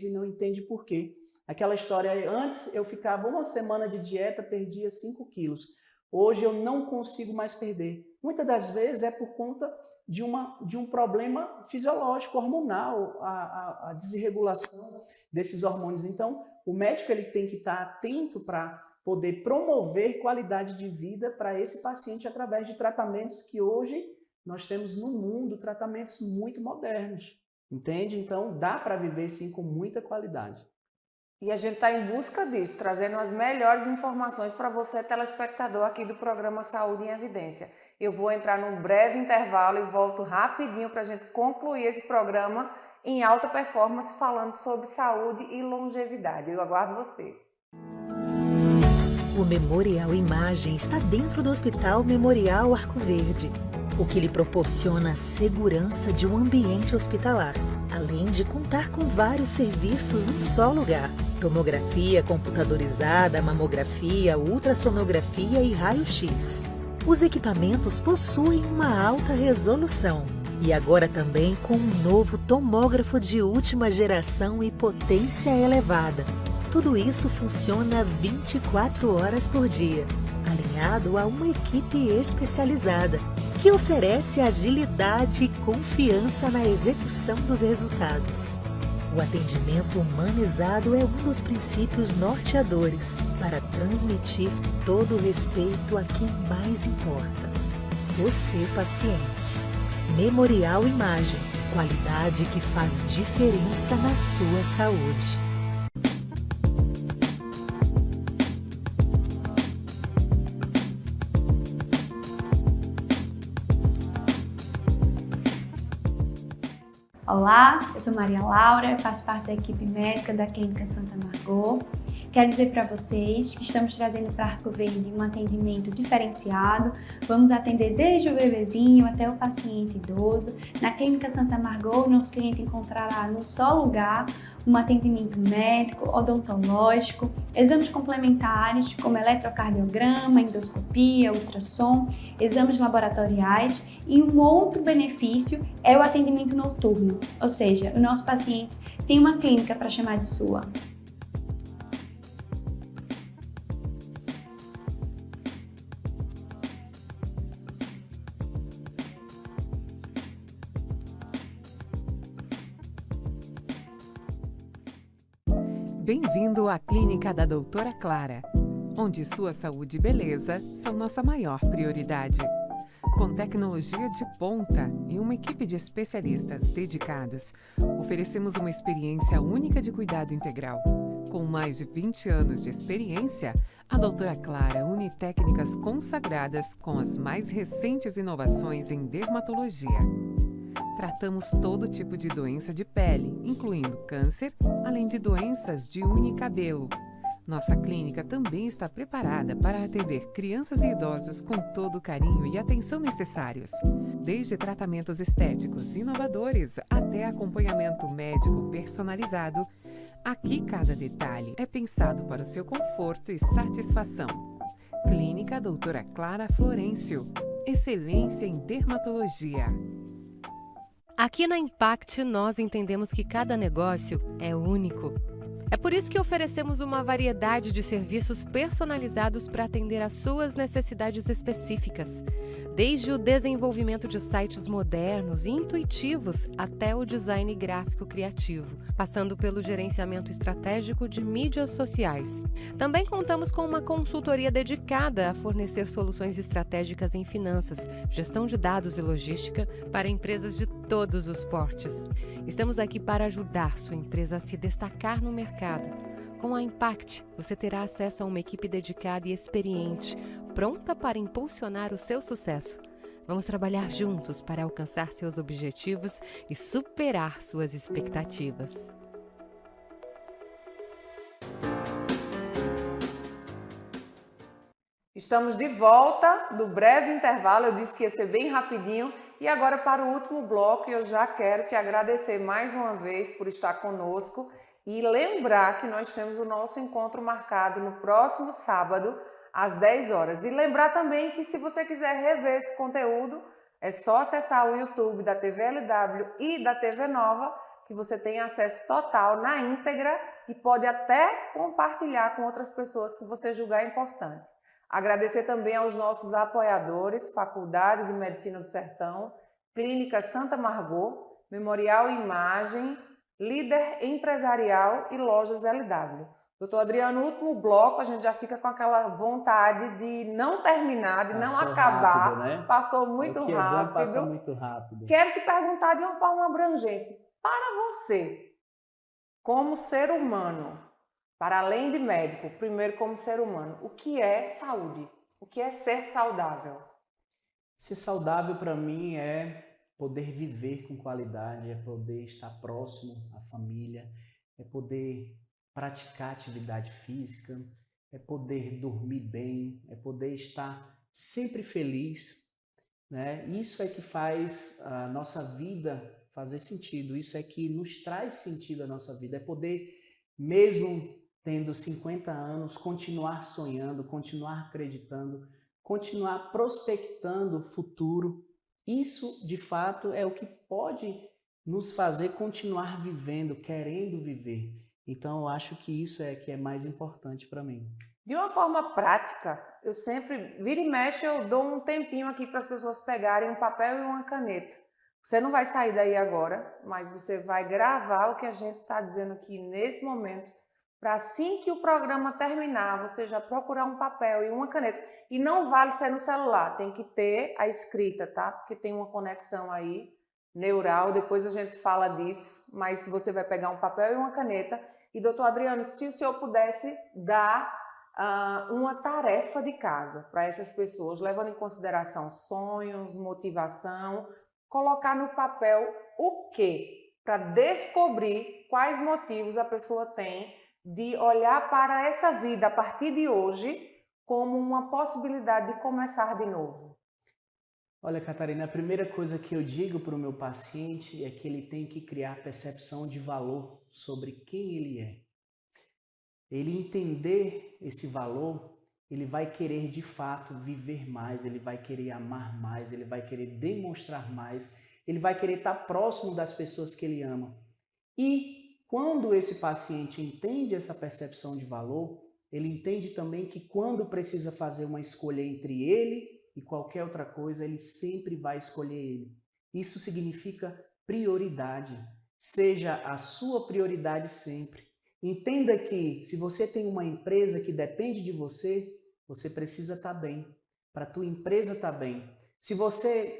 e não entendem por quê. Aquela história, antes eu ficava uma semana de dieta, perdia 5 quilos. Hoje eu não consigo mais perder. Muitas das vezes é por conta de um problema fisiológico, hormonal, a desregulação desses hormônios. Então, o médico ele tem que estar atento para poder promover qualidade de vida para esse paciente através de tratamentos que hoje nós temos no mundo, tratamentos muito modernos. Entende? Então, dá para viver sim com muita qualidade. E a gente está em busca disso, trazendo as melhores informações para você, telespectador aqui do programa Saúde em Evidência. Eu vou entrar num breve intervalo e volto rapidinho para a gente concluir esse programa em alta performance, falando sobre saúde e longevidade. Eu aguardo você. O Memorial Imagem está dentro do Hospital Memorial Arco Verde, o que lhe proporciona a segurança de um ambiente hospitalar, além de contar com vários serviços num só lugar: tomografia computadorizada, mamografia, ultrassonografia e raio-x. Os equipamentos possuem uma alta resolução e agora também com um novo tomógrafo de última geração e potência elevada. Tudo isso funciona 24 horas por dia, alinhado a uma equipe especializada, que oferece agilidade e confiança na execução dos resultados. O atendimento humanizado é um dos princípios norteadores para transmitir todo o respeito a quem mais importa: você, paciente. Memorial Imagem, qualidade que faz diferença na sua saúde. Olá, eu sou Maria Laura, faço parte da equipe médica da Clínica Santa Margot. Quero dizer para vocês que estamos trazendo para Arco Verde um atendimento diferenciado. Vamos atender desde o bebezinho até o paciente idoso. Na Clínica Santa Margot, nosso cliente encontrará num só lugar um atendimento médico, odontológico, exames complementares como eletrocardiograma, endoscopia, ultrassom, exames laboratoriais, e um outro benefício é o atendimento noturno, ou seja, o nosso paciente tem uma clínica para chamar de sua. Bem-vindo à Clínica da Doutora Clara, onde sua saúde e beleza são nossa maior prioridade. Com tecnologia de ponta e uma equipe de especialistas dedicados, oferecemos uma experiência única de cuidado integral. Com mais de 20 anos de experiência, a Doutora Clara une técnicas consagradas com as mais recentes inovações em dermatologia. Tratamos todo tipo de doença de pele, incluindo câncer, além de doenças de unha e cabelo. Nossa clínica também está preparada para atender crianças e idosos com todo o carinho e atenção necessários. Desde tratamentos estéticos inovadores até acompanhamento médico personalizado, aqui cada detalhe é pensado para o seu conforto e satisfação. Clínica Doutora Clara Florencio. Excelência em dermatologia. Aqui na Impact, nós entendemos que cada negócio é único. É por isso que oferecemos uma variedade de serviços personalizados para atender às suas necessidades específicas. Desde o desenvolvimento de sites modernos e intuitivos até o design gráfico criativo, passando pelo gerenciamento estratégico de mídias sociais. Também contamos com uma consultoria dedicada a fornecer soluções estratégicas em finanças, gestão de dados e logística para empresas de todos os portes. Estamos aqui para ajudar sua empresa a se destacar no mercado. Com a Impact, você terá acesso a uma equipe dedicada e experiente, pronta para impulsionar o seu sucesso. Vamos trabalhar juntos para alcançar seus objetivos e superar suas expectativas. Estamos de volta do breve intervalo, eu disse que ia ser bem rapidinho. E agora para o último bloco, eu já quero te agradecer mais uma vez por estar conosco e lembrar que nós temos o nosso encontro marcado no próximo sábado, às 10 horas. E lembrar também que se você quiser rever esse conteúdo, é só acessar o YouTube da TV LW e da TV Nova, que você tem acesso total na íntegra e pode até compartilhar com outras pessoas que você julgar importante. Agradecer também aos nossos apoiadores, Faculdade de Medicina do Sertão, Clínica Santa Margot, Memorial Imagem, Líder Empresarial e Lojas LW. Doutor Adriano, no último bloco a gente já fica com aquela vontade de não terminar, de não acabar. Rápido, né? Passou muito O que é rápido. bom passa muito rápido. Quero te perguntar de uma forma abrangente, para você, como ser humano, para além de médico, primeiro como ser humano, o que é saúde? O que é ser saudável? Ser saudável para mim é poder viver com qualidade, é poder estar próximo à família, é poder praticar atividade física, é poder dormir bem, é poder estar sempre feliz, né? Isso é que faz a nossa vida fazer sentido, isso é que nos traz sentido à nossa vida, é poder, mesmo tendo 50 anos, continuar sonhando, continuar acreditando, continuar prospectando o futuro. Isso, de fato, é o que pode nos fazer continuar vivendo, querendo viver. Então, eu acho que isso é que é mais importante para mim. De uma forma prática, eu sempre, vira e mexe, eu dou um tempinho aqui para as pessoas pegarem um papel e uma caneta. Você não vai sair daí agora, mas você vai gravar o que a gente está dizendo aqui nesse momento, para assim que o programa terminar, você já procurar um papel e uma caneta. E não vale ser no celular, tem que ter a escrita, tá? Porque tem uma conexão aí neural, depois a gente fala disso, mas você vai pegar um papel e uma caneta. E, doutor Adriano, se o senhor pudesse dar uma tarefa de casa para essas pessoas, levando em consideração sonhos, motivação, colocar no papel o quê? Para descobrir quais motivos a pessoa tem de olhar para essa vida a partir de hoje como uma possibilidade de começar de novo. Olha, Catarina, a primeira coisa que eu digo para o meu paciente é que ele tem que criar percepção de valor sobre quem ele é. Ele entender esse valor, ele vai querer de fato viver mais, ele vai querer amar mais, ele vai querer demonstrar mais, ele vai querer estar próximo das pessoas que ele ama. E quando esse paciente entende essa percepção de valor, ele entende também que quando precisa fazer uma escolha entre ele e qualquer outra coisa, ele sempre vai escolher ele. Isso significa prioridade. Seja a sua prioridade sempre. Entenda que se você tem uma empresa que depende de você, você precisa estar bem. Para a tua empresa estar bem. Se você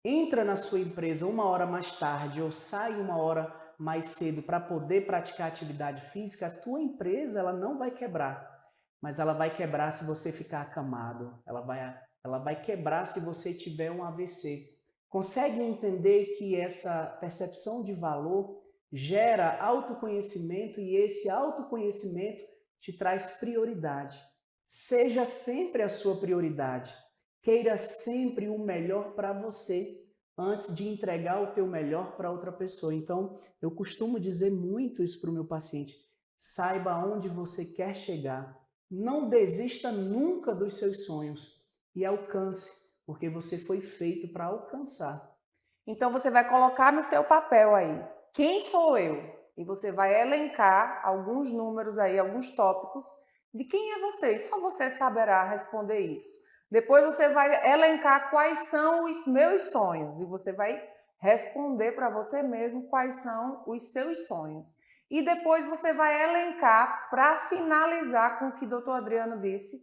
entra na sua empresa uma hora mais tarde ou sai uma hora mais cedo para poder praticar atividade física, a tua empresa ela não vai quebrar. Mas ela vai quebrar se você ficar acamado. Ela vai quebrar se você tiver um AVC. Consegue entender que essa percepção de valor gera autoconhecimento e esse autoconhecimento te traz prioridade. Seja sempre a sua prioridade. Queira sempre o melhor para você antes de entregar o teu melhor para outra pessoa. Então, eu costumo dizer muito isso para o meu paciente. Saiba onde você quer chegar. Não desista nunca dos seus sonhos e alcance, porque você foi feito para alcançar. Então, você vai colocar no seu papel aí, quem sou eu? E você vai elencar alguns números aí, alguns tópicos de quem é você. E só você saberá responder isso. Depois você vai elencar quais são os meus sonhos. E você vai responder para você mesmo quais são os seus sonhos. E depois você vai elencar, para finalizar com o que o doutor Adriano disse,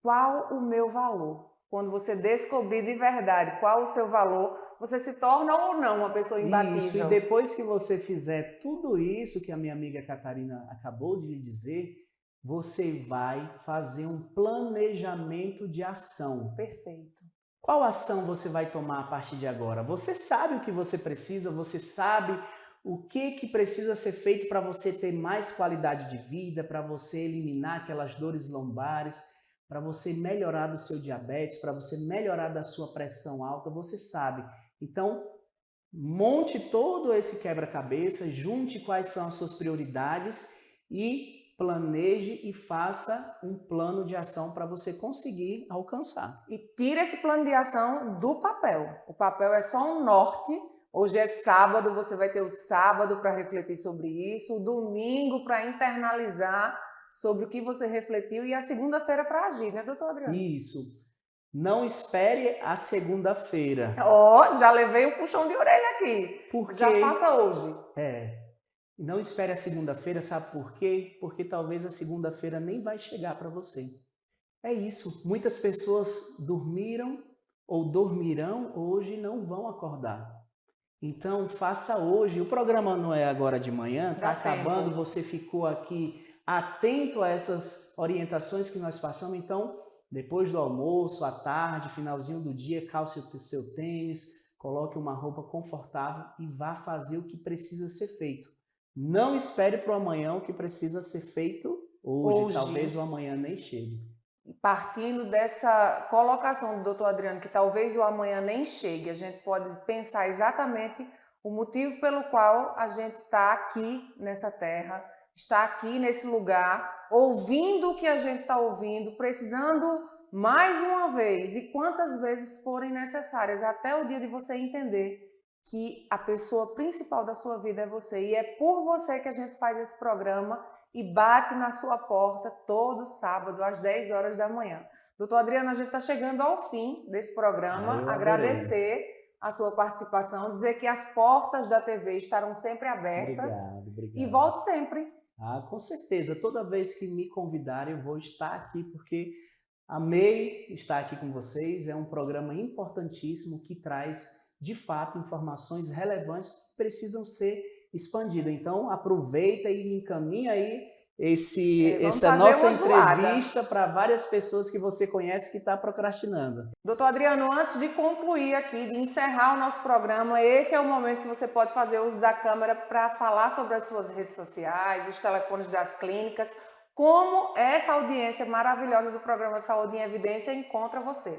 qual o meu valor. Quando você descobrir de verdade qual o seu valor, você se torna ou não uma pessoa imbatível. Isso, e depois que você fizer tudo isso que a minha amiga Catarina acabou de lhe dizer, você vai fazer um planejamento de ação. Perfeito. Qual ação você vai tomar a partir de agora? Você sabe o que você precisa, você sabe o que precisa ser feito para você ter mais qualidade de vida, para você eliminar aquelas dores lombares, para você melhorar do seu diabetes, para você melhorar da sua pressão alta, você sabe. Então, monte todo esse quebra-cabeça, junte quais são as suas prioridades e planeje e faça um plano de ação para você conseguir alcançar. E tira esse plano de ação do papel. O papel é só um norte. Hoje é sábado, você vai ter o sábado para refletir sobre isso, o domingo para internalizar sobre o que você refletiu e a segunda-feira para agir, né, doutor Adriano? Isso. Não espere a segunda-feira. Ó, já levei um puxão de orelha aqui. Porque... Já faça hoje. Não espere a segunda-feira, sabe por quê? Porque talvez a segunda-feira nem vai chegar para você. É isso. Muitas pessoas dormiram ou dormirão hoje e não vão acordar. Então, faça hoje. O programa não é agora de manhã, está acabando, você ficou aqui atento a essas orientações que nós passamos. Então, depois do almoço, à tarde, finalzinho do dia, calce o seu tênis, coloque uma roupa confortável e vá fazer o que precisa ser feito. Não espere para o amanhã o que precisa ser feito hoje. Talvez o amanhã nem chegue. Partindo dessa colocação do Dr. Adriano, que talvez o amanhã nem chegue, a gente pode pensar exatamente o motivo pelo qual a gente está aqui nessa terra, está aqui nesse lugar, ouvindo o que a gente está ouvindo, precisando mais uma vez e quantas vezes forem necessárias, até o dia de você entender que a pessoa principal da sua vida é você. E é por você que a gente faz esse programa e bate na sua porta todo sábado, às 10 horas da manhã. Doutor Adriano, a gente está chegando ao fim desse programa. Agradecer a sua participação, dizer que as portas da TV estarão sempre abertas. Obrigado. E volte sempre. Com certeza. Toda vez que me convidarem, eu vou estar aqui, porque amei estar aqui com vocês. É um programa importantíssimo que traz, de fato, informações relevantes que precisam ser expandidas. Então, aproveita e encaminha aí essa nossa entrevista para várias pessoas que você conhece que está procrastinando. Doutor Adriano, antes de concluir aqui, de encerrar o nosso programa, esse é o momento que você pode fazer uso da câmera para falar sobre as suas redes sociais, os telefones das clínicas, como essa audiência maravilhosa do programa Saúde em Evidência encontra você.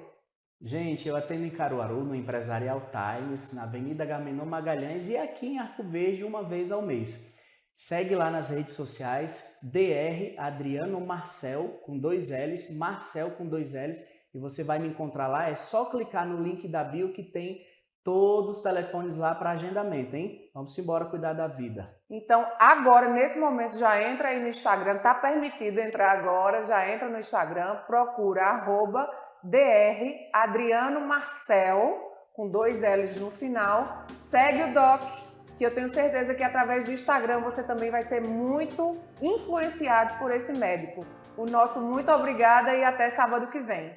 Gente, eu atendo em Caruaru, no Empresarial Times, na Avenida Agamenon Magalhães e aqui em Arco Verde uma vez ao mês. Segue lá nas redes sociais, Dr. Adriano Marcel, com 2 L's, Marcel com 2 L's, e você vai me encontrar lá. É só clicar no link da bio que tem todos os telefones lá para agendamento, hein? Vamos embora cuidar da vida. Então, agora, nesse momento, já entra aí no Instagram, tá permitido entrar agora, já entra no Instagram, procura @Dr. Adriano Marcel, com 2 L's no final, segue o Doc, que eu tenho certeza que através do Instagram você também vai ser muito influenciado por esse médico. O nosso muito obrigada e até sábado que vem.